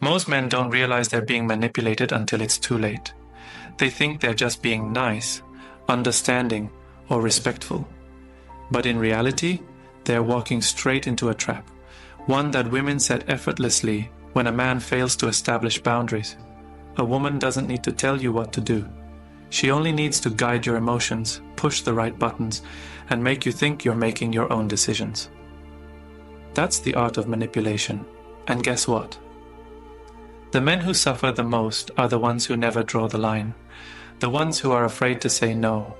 Most men don't realize they're being manipulated until it's too late. They think they're just being nice, understanding, or respectful. But in reality, they're walking straight into a trap, one that women set effortlessly when a man fails to establish boundaries. A woman doesn't need to tell you what to do. She only needs to guide your emotions, push the right buttons, and make you think you're making your own decisions. That's the art of manipulation. And guess what? The men who suffer the most are the ones who never draw the line, the ones who are afraid to say no.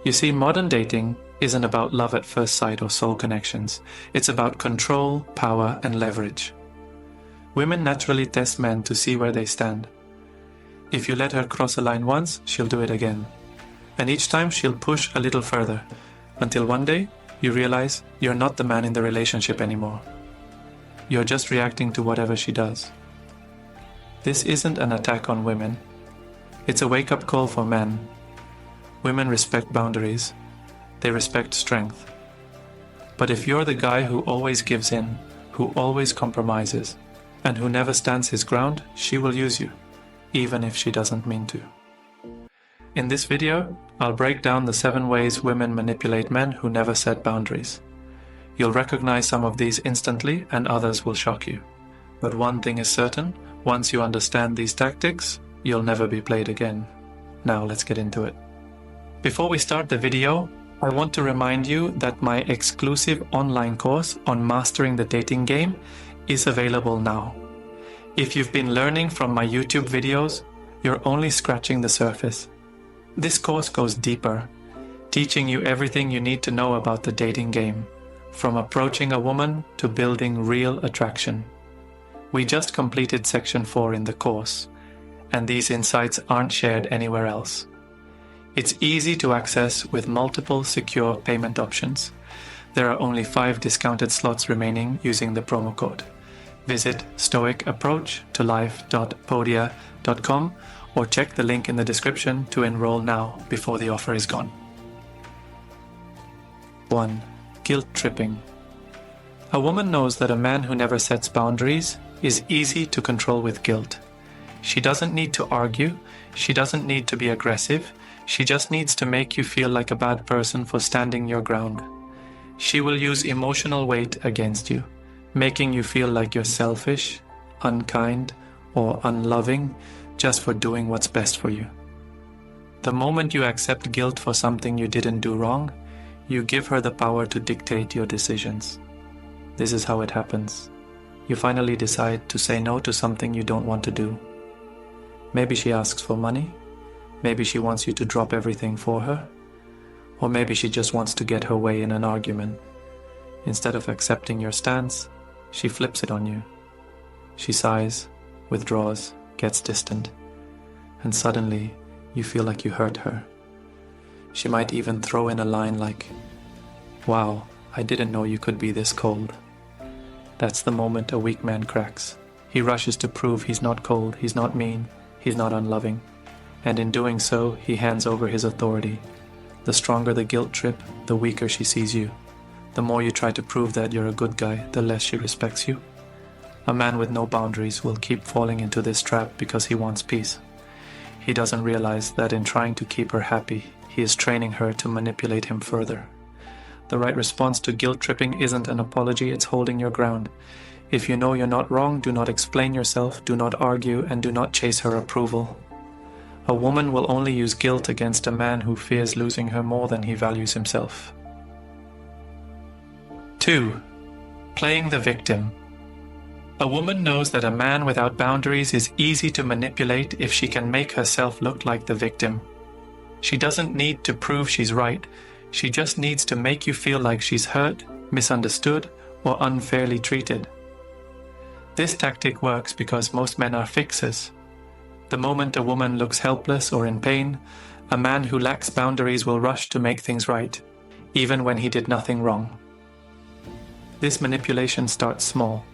You see, modern dating isn't about love at first sight or soul connections. It's about control, power, and leverage. Women naturally test men to see where they stand. If you let her cross a line once, she'll do it again. And each time she'll push a little further, until one day you realize you're not the man in the relationship anymore. You're just reacting to whatever she does. This isn't an attack on women. It's a wake-up call for men. Women respect boundaries. They respect strength. But if you're the guy who always gives in, who always compromises, and who never stands his ground, she will use you, even if she doesn't mean to. In this video, I'll break down the 7 ways women manipulate men who never set boundaries. You'll recognize some of these instantly, and others will shock you. But one thing is certain, once you understand these tactics, you'll never be played again. Now let's get into it. Before we start the video, I want to remind you that my exclusive online course on mastering the dating game is available now. If you've been learning from my YouTube videos, you're only scratching the surface. This course goes deeper, teaching you everything you need to know about the dating game, from approaching a woman to building real attraction. We just completed section 4 in the course, and these insights aren't shared anywhere else. It's easy to access with multiple secure payment options. There are only 5 discounted slots remaining using the promo code. Visit stoicapproachtolife.podia.com or check the link in the description to enroll now before the offer is gone. 1. Guilt tripping. A woman knows that a man who never sets boundaries is easy to control with guilt. She doesn't need to argue, she doesn't need to be aggressive, she just needs to make you feel like a bad person for standing your ground. She will use emotional weight against you, making you feel like you're selfish, unkind, or unloving just for doing what's best for you. The moment you accept guilt for something you didn't do wrong, you give her the power to dictate your decisions. This is how it happens. You finally decide to say no to something you don't want to do. Maybe she asks for money, maybe she wants you to drop everything for her, or maybe she just wants to get her way in an argument. Instead of accepting your stance, she flips it on you. She sighs, withdraws, gets distant, and suddenly you feel like you hurt her. She might even throw in a line like, "Wow, I didn't know you could be this cold." That's the moment a weak man cracks. He rushes to prove he's not cold, he's not mean, he's not unloving. And in doing so, he hands over his authority. The stronger the guilt trip, the weaker she sees you. The more you try to prove that you're a good guy, the less she respects you. A man with no boundaries will keep falling into this trap because he wants peace. He doesn't realize that in trying to keep her happy, he is training her to manipulate him further. The right response to guilt tripping isn't an apology, it's holding your ground. If you know you're not wrong, do not explain yourself, do not argue, and do not chase her approval. A woman will only use guilt against a man who fears losing her more than he values himself. 2. Playing the victim. A woman knows that a man without boundaries is easy to manipulate if she can make herself look like the victim. She doesn't need to prove she's right. She just needs to make you feel like she's hurt, misunderstood, or unfairly treated. This tactic works because most men are fixers. The moment a woman looks helpless or in pain, a man who lacks boundaries will rush to make things right, even when he did nothing wrong. This manipulation starts small.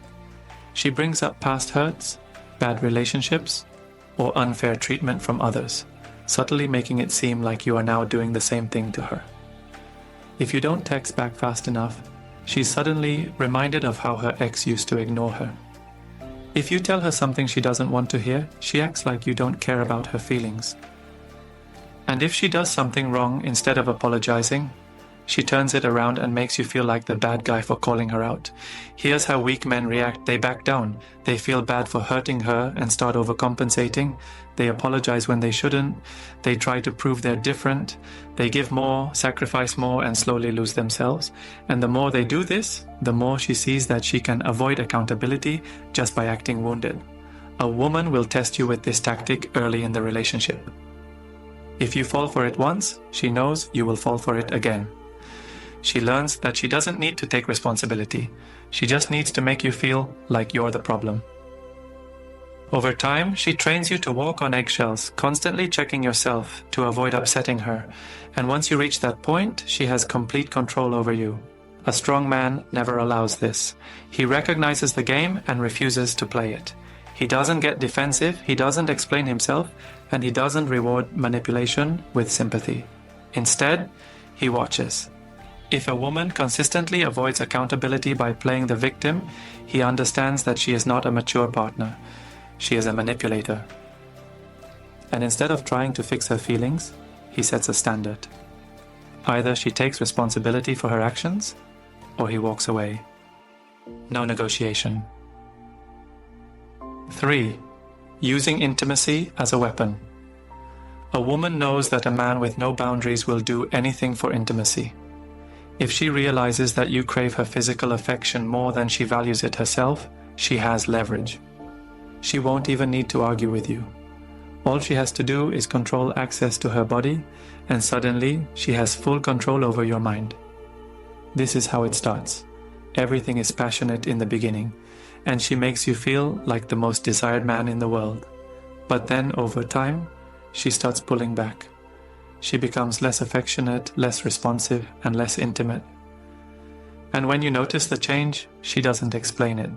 She brings up past hurts, bad relationships, or unfair treatment from others, subtly making it seem like you are now doing the same thing to her. If you don't text back fast enough, she's suddenly reminded of how her ex used to ignore her. If you tell her something she doesn't want to hear, she acts like you don't care about her feelings. And if she does something wrong, instead of apologizing, she turns it around and makes you feel like the bad guy for calling her out. Here's how weak men react. They back down. They feel bad for hurting her and start overcompensating. They apologize when they shouldn't. They try to prove they're different. They give more, sacrifice more, and slowly lose themselves. And the more they do this, the more she sees that she can avoid accountability just by acting wounded. A woman will test you with this tactic early in the relationship. If you fall for it once, she knows you will fall for it again. She learns that she doesn't need to take responsibility. She just needs to make you feel like you're the problem. Over time, she trains you to walk on eggshells, constantly checking yourself to avoid upsetting her. And once you reach that point, she has complete control over you. A strong man never allows this. He recognizes the game and refuses to play it. He doesn't get defensive, he doesn't explain himself, and he doesn't reward manipulation with sympathy. Instead, he watches. If a woman consistently avoids accountability by playing the victim, he understands that she is not a mature partner. She is a manipulator. And instead of trying to fix her feelings, he sets a standard. Either she takes responsibility for her actions, or he walks away. No negotiation. 3. Using intimacy as a weapon. A woman knows that a man with no boundaries will do anything for intimacy. If she realizes that you crave her physical affection more than she values it herself, she has leverage. She won't even need to argue with you. All she has to do is control access to her body, and suddenly she has full control over your mind. This is how it starts. Everything is passionate in the beginning, and she makes you feel like the most desired man in the world. But then, over time, she starts pulling back. She becomes less affectionate, less responsive, and less intimate. And when you notice the change, she doesn't explain it.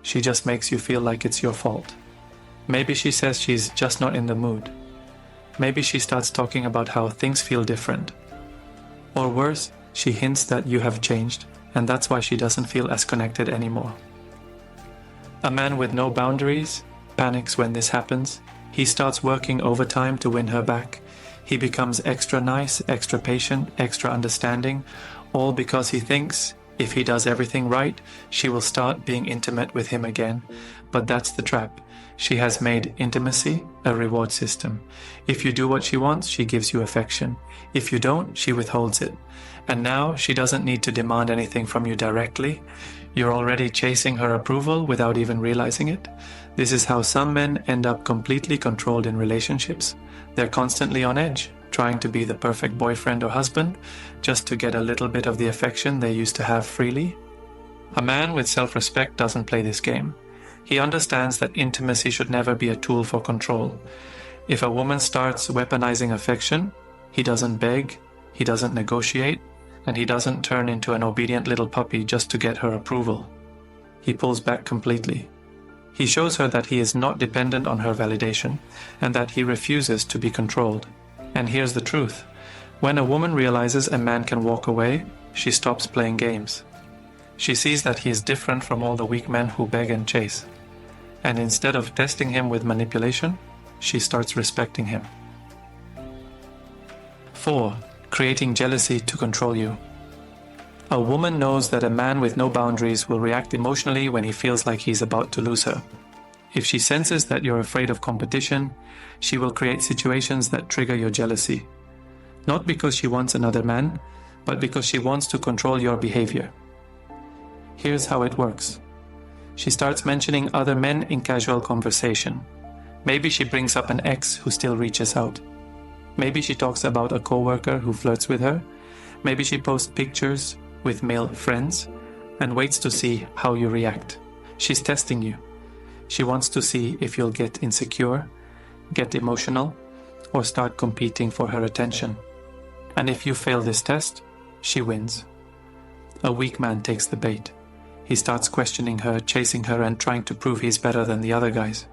She just makes you feel like it's your fault. Maybe she says she's just not in the mood. Maybe she starts talking about how things feel different. Or worse, she hints that you have changed, and that's why she doesn't feel as connected anymore. A man with no boundaries panics when this happens. He starts working overtime to win her back. He becomes extra nice, extra patient, extra understanding, all because he thinks if he does everything right, she will start being intimate with him again. But that's the trap. She has made intimacy a reward system. If you do what she wants, she gives you affection. If you don't, she withholds it. And now she doesn't need to demand anything from you directly. You're already chasing her approval without even realizing it. This is how some men end up completely controlled in relationships. They're constantly on edge, trying to be the perfect boyfriend or husband, just to get a little bit of the affection they used to have freely. A man with self-respect doesn't play this game. He understands that intimacy should never be a tool for control. If a woman starts weaponizing affection, he doesn't beg, he doesn't negotiate, and he doesn't turn into an obedient little puppy just to get her approval. He pulls back completely. He shows her that he is not dependent on her validation, and that he refuses to be controlled. And here's the truth. When a woman realizes a man can walk away, she stops playing games. She sees that he is different from all the weak men who beg and chase. And instead of testing him with manipulation, she starts respecting him. 4. Creating jealousy to control you. A woman knows that a man with no boundaries will react emotionally when he feels like he's about to lose her. If she senses that you're afraid of competition, she will create situations that trigger your jealousy. Not because she wants another man, but because she wants to control your behavior. Here's how it works. She starts mentioning other men in casual conversation. Maybe she brings up an ex who still reaches out. Maybe she talks about a coworker who flirts with her. Maybe she posts pictures with male friends and waits to see how you react. She's testing you. She wants to see if you'll get insecure, get emotional, or start competing for her attention. And if you fail this test, she wins. A weak man takes the bait. He starts questioning her, chasing her, and trying to prove he's better than the other guys.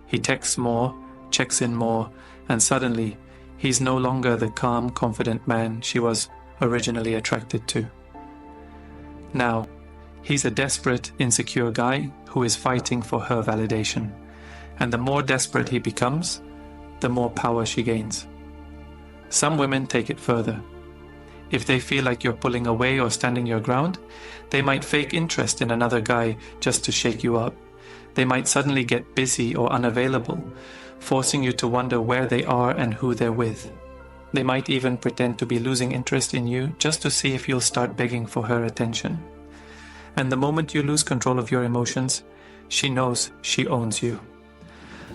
He texts more, checks in more, and suddenly he's no longer the calm, confident man she was originally attracted to. Now, he's a desperate, insecure guy who is fighting for her validation. And the more desperate he becomes, the more power she gains. Some women take it further. If they feel like you're pulling away or standing your ground, they might fake interest in another guy just to shake you up. They might suddenly get busy or unavailable, forcing you to wonder where they are and who they're with. They might even pretend to be losing interest in you just to see if you'll start begging for her attention. And the moment you lose control of your emotions, she knows she owns you.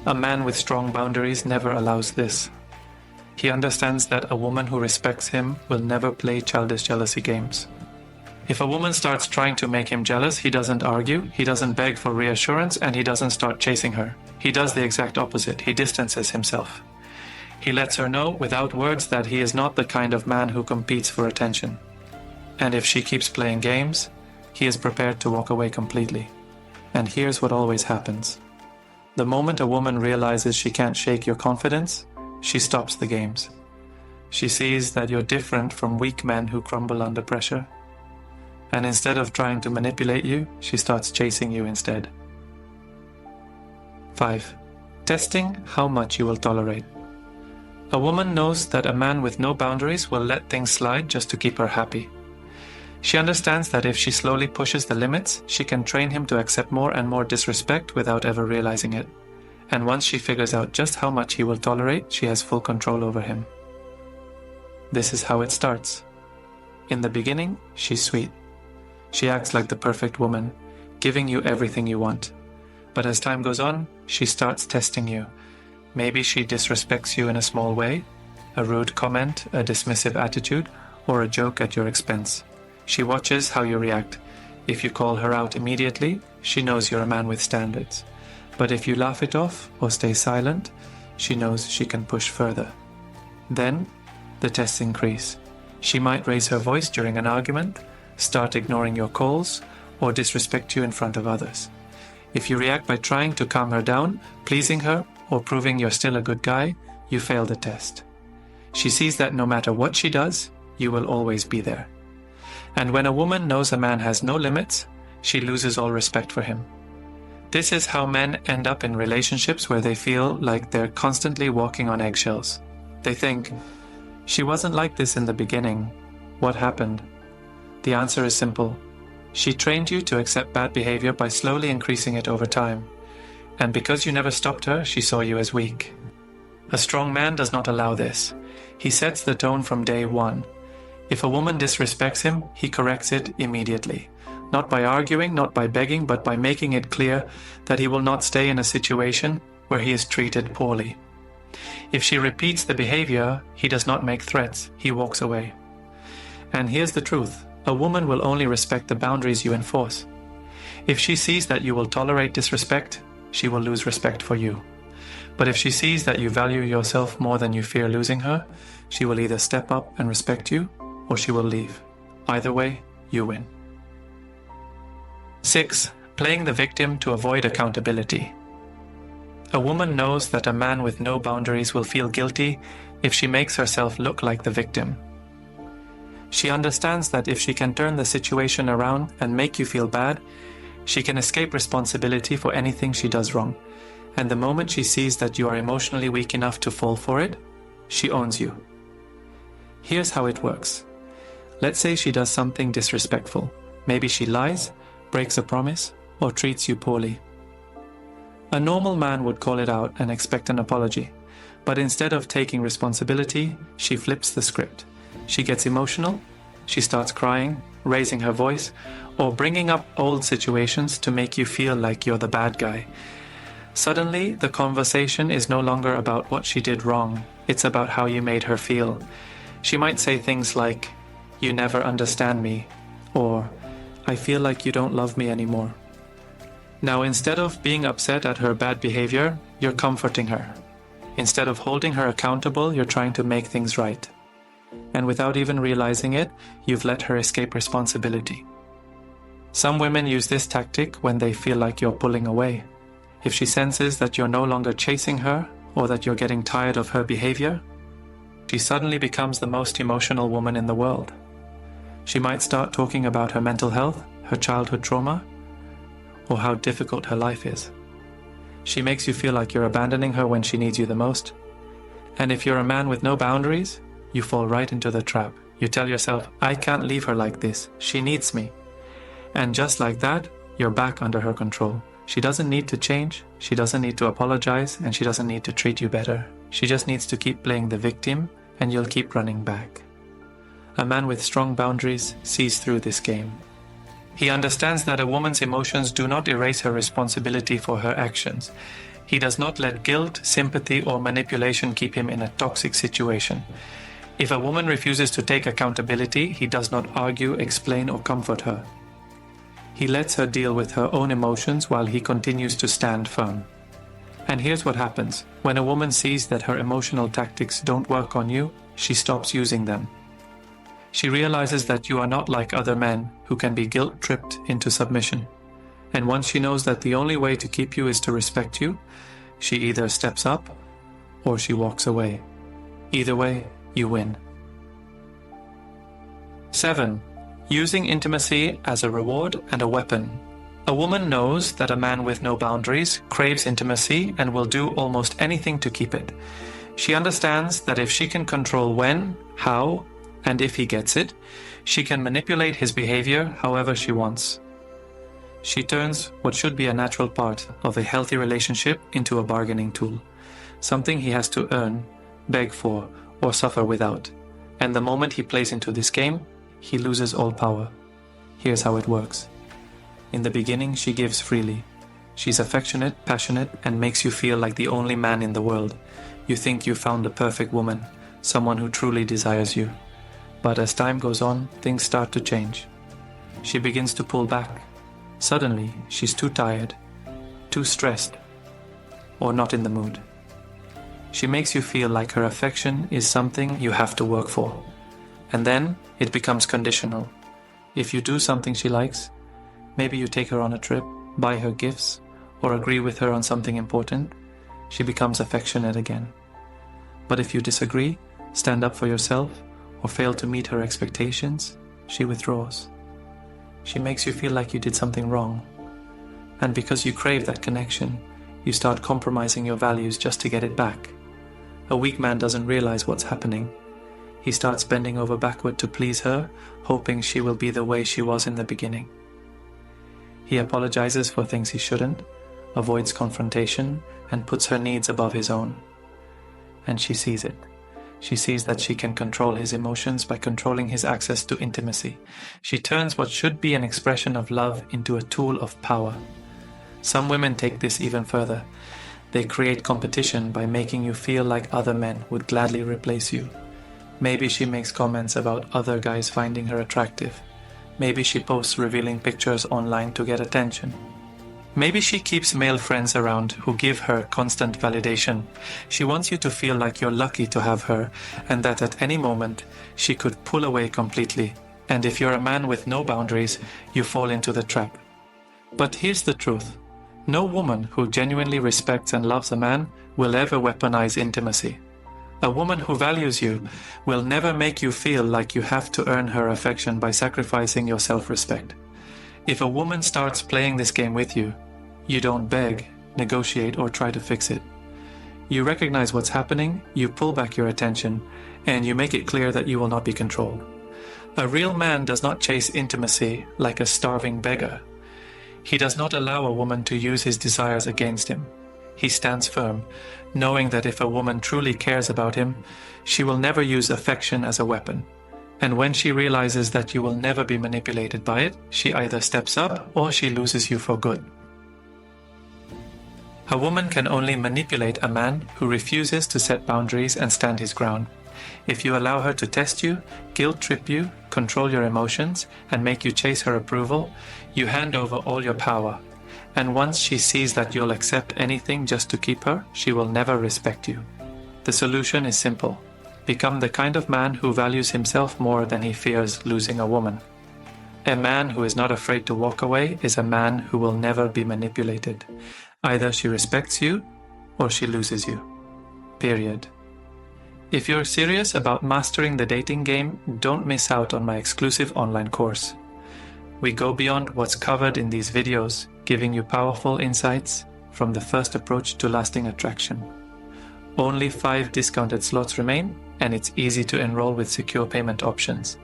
A man with strong boundaries never allows this. He understands that a woman who respects him will never play childish jealousy games. If a woman starts trying to make him jealous, he doesn't argue, he doesn't beg for reassurance, and he doesn't start chasing her. He does the exact opposite. He distances himself. He lets her know without words that he is not the kind of man who competes for attention. And if she keeps playing games, he is prepared to walk away completely. And here's what always happens. The moment a woman realizes she can't shake your confidence, she stops the games. She sees that you're different from weak men who crumble under pressure. And instead of trying to manipulate you, she starts chasing you instead. 5. Testing how much you will tolerate. A woman knows that a man with no boundaries will let things slide just to keep her happy. She understands that if she slowly pushes the limits, she can train him to accept more and more disrespect without ever realizing it. And once she figures out just how much he will tolerate, she has full control over him. This is how it starts. In the beginning, she's sweet. She acts like the perfect woman, giving you everything you want. But as time goes on, she starts testing you. Maybe she disrespects you in a small way, a rude comment, a dismissive attitude, or a joke at your expense. She watches how you react. If you call her out immediately, she knows you're a man with standards. But if you laugh it off or stay silent, she knows she can push further. Then, the tests increase. She might raise her voice during an argument, start ignoring your calls, or disrespect you in front of others. If you react by trying to calm her down, pleasing her, or proving you're still a good guy, you fail the test. She sees that no matter what she does, you will always be there. And when a woman knows a man has no limits, she loses all respect for him. This is how men end up in relationships where they feel like they're constantly walking on eggshells. They think, she wasn't like this in the beginning. What happened? The answer is simple. She trained you to accept bad behavior by slowly increasing it over time. And because you never stopped her, she saw you as weak. A strong man does not allow this. He sets the tone from day one. If a woman disrespects him, he corrects it immediately. Not by arguing, not by begging, but by making it clear that he will not stay in a situation where he is treated poorly. If she repeats the behavior, he does not make threats, he walks away. And here's the truth, a woman will only respect the boundaries you enforce. If she sees that you will tolerate disrespect, she will lose respect for you. But if she sees that you value yourself more than you fear losing her, she will either step up and respect you, or she will leave. Either way, you win. 6. Playing the victim to avoid accountability. A woman knows that a man with no boundaries will feel guilty if she makes herself look like the victim. She understands that if she can turn the situation around and make you feel bad, she can escape responsibility for anything she does wrong. And the moment she sees that you are emotionally weak enough to fall for it, she owns you. Here's how it works. Let's say she does something disrespectful. Maybe she lies, breaks a promise, or treats you poorly. A normal man would call it out and expect an apology. But instead of taking responsibility, she flips the script. She gets emotional, she starts crying, raising her voice, or bringing up old situations to make you feel like you're the bad guy. Suddenly, the conversation is no longer about what she did wrong. It's about how you made her feel. She might say things like, "You never understand me," or "I feel like you don't love me anymore." Now, instead of being upset at her bad behavior, you're comforting her. Instead of holding her accountable, you're trying to make things right. And without even realizing it, you've let her escape responsibility. Some women use this tactic when they feel like you're pulling away. If she senses that you're no longer chasing her, or that you're getting tired of her behavior, she suddenly becomes the most emotional woman in the world. She might start talking about her mental health, her childhood trauma, or how difficult her life is. She makes you feel like you're abandoning her when she needs you the most. And if you're a man with no boundaries, you fall right into the trap. You tell yourself, I can't leave her like this. She needs me. And just like that, you're back under her control. She doesn't need to change, she doesn't need to apologize, and she doesn't need to treat you better. She just needs to keep playing the victim, and you'll keep running back. A man with strong boundaries sees through this game. He understands that a woman's emotions do not erase her responsibility for her actions. He does not let guilt, sympathy, or manipulation keep him in a toxic situation. If a woman refuses to take accountability, he does not argue, explain, or comfort her. He lets her deal with her own emotions while he continues to stand firm. And here's what happens. When a woman sees that her emotional tactics don't work on you, she stops using them. She realizes that you are not like other men who can be guilt-tripped into submission. And once she knows that the only way to keep you is to respect you, she either steps up or she walks away. Either way, you win. 7. Using intimacy as a reward and a weapon. A woman knows that a man with no boundaries craves intimacy and will do almost anything to keep it. She understands that if she can control when, how, and if he gets it, she can manipulate his behavior however she wants. She turns what should be a natural part of a healthy relationship into a bargaining tool, something he has to earn, beg for, or suffer without. And the moment he plays into this game, he loses all power. Here's how it works. In the beginning, she gives freely. She's affectionate, passionate, and makes you feel like the only man in the world. You think you found the perfect woman, someone who truly desires you. But as time goes on, things start to change. She begins to pull back. Suddenly, she's too tired, too stressed, or not in the mood. She makes you feel like her affection is something you have to work for. And then it becomes conditional. If you do something she likes, maybe you take her on a trip, buy her gifts, or agree with her on something important, she becomes affectionate again. But if you disagree, stand up for yourself, or fail to meet her expectations, she withdraws. She makes you feel like you did something wrong. And because you crave that connection, you start compromising your values just to get it back. A weak man doesn't realize what's happening. He starts bending over backward to please her, hoping she will be the way she was in the beginning. He apologizes for things he shouldn't, avoids confrontation, and puts her needs above his own. And she sees it. She sees that she can control his emotions by controlling his access to intimacy. She turns what should be an expression of love into a tool of power. Some women take this even further. They create competition by making you feel like other men would gladly replace you. Maybe she makes comments about other guys finding her attractive. Maybe she posts revealing pictures online to get attention. Maybe she keeps male friends around who give her constant validation. She wants you to feel like you're lucky to have her and that at any moment she could pull away completely. And if you're a man with no boundaries, you fall into the trap. But here's the truth. No woman who genuinely respects and loves a man will ever weaponize intimacy. A woman who values you will never make you feel like you have to earn her affection by sacrificing your self-respect. If a woman starts playing this game with you, you don't beg, negotiate, or try to fix it. You recognize what's happening, you pull back your attention, and you make it clear that you will not be controlled. A real man does not chase intimacy like a starving beggar. He does not allow a woman to use his desires against him. He stands firm, knowing that if a woman truly cares about him, she will never use affection as a weapon. And when she realizes that you will never be manipulated by it, she either steps up or she loses you for good. A woman can only manipulate a man who refuses to set boundaries and stand his ground. If you allow her to test you, guilt-trip you, control your emotions, and make you chase her approval, you hand over all your power. And once she sees that you'll accept anything just to keep her, she will never respect you. The solution is simple. Become the kind of man who values himself more than he fears losing a woman. A man who is not afraid to walk away is a man who will never be manipulated. Either she respects you or she loses you. Period. If you're serious about mastering the dating game, don't miss out on my exclusive online course. We go beyond what's covered in these videos, giving you powerful insights from the first approach to lasting attraction. Only 5 discounted slots remain, and it's easy to enroll with secure payment options.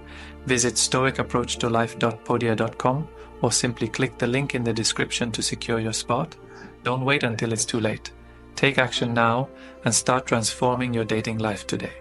Visit stoicapproachtolife.podia.com or simply click the link in the description to secure your spot. Don't wait until it's too late. Take action now and start transforming your dating life today.